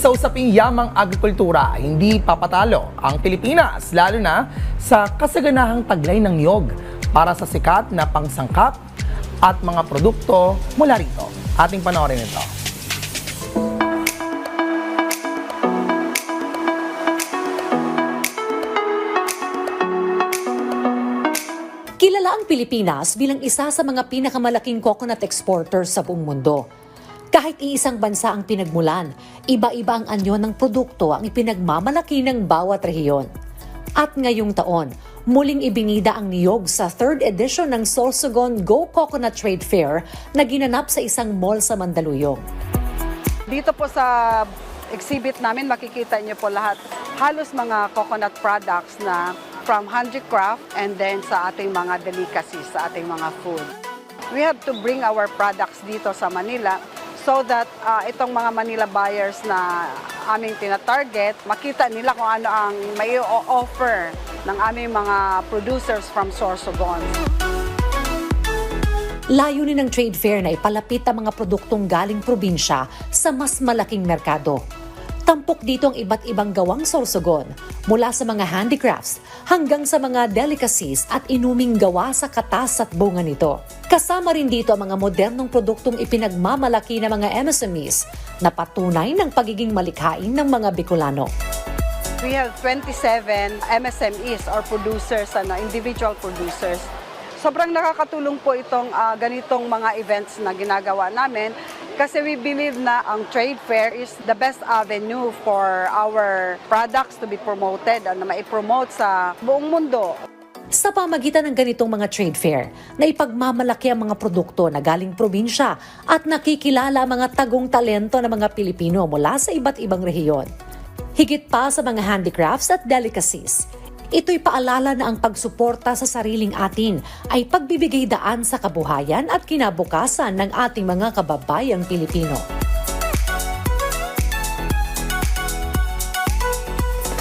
Sa usaping yamang agrikultura, hindi papatalo ang Pilipinas, lalo na sa kasaganahang taglay ng niyog para sa sikat na pangsangkap at mga produkto mula rito. Ating panoorin ito. Kilala ang Pilipinas bilang isa sa mga pinakamalaking coconut exporters sa buong mundo. Kahit iisang bansa ang pinagmulan, iba-iba ang anyo ng produkto ang ipinagmamalaki ng bawat rehiyon. At ngayong taon, muling ibinida ang niyog sa 3rd edition ng Sorsogon Go Coconut Trade Fair na ginanap sa isang mall sa Mandaluyong. Dito po sa exhibit namin, makikita niyo po lahat, halos mga coconut products na from handicraft and then sa ating mga delicacies, sa ating mga food. We have to bring our products dito sa Manila so that itong mga Manila buyers na aming tina-target, makita nila kung ano ang may offer ng aming mga producers from Sorsogon. Layunin ng trade fair na ipalapit ang mga produktong galing probinsya sa mas malaking merkado. Tampok dito ang iba't ibang gawang sorsogon, mula sa mga handicrafts hanggang sa mga delicacies at inuming gawa sa katas at bunga nito. Kasama rin dito ang mga modernong produktong ipinagmamalaki ng mga MSMEs na patunay ng pagiging malikhain ng mga Bicolano. We have 27 MSMEs or producers, individual producers. Sobrang nakakatulong po itong ganitong mga events na ginagawa namin kasi we believe na ang trade fair is the best avenue for our products to be promoted na maipromote sa buong mundo. Sa pamagitan ng ganitong mga trade fair, na ipagmamalaki ang mga produkto na galing probinsya at nakikilala ang mga tagong talento ng mga Pilipino mula sa iba't ibang rehiyon. Higit pa sa mga handicrafts at delicacies, ito'y paalala na ang pagsuporta sa sariling atin ay pagbibigay daan sa kabuhayan at kinabukasan ng ating mga kababayang Pilipino.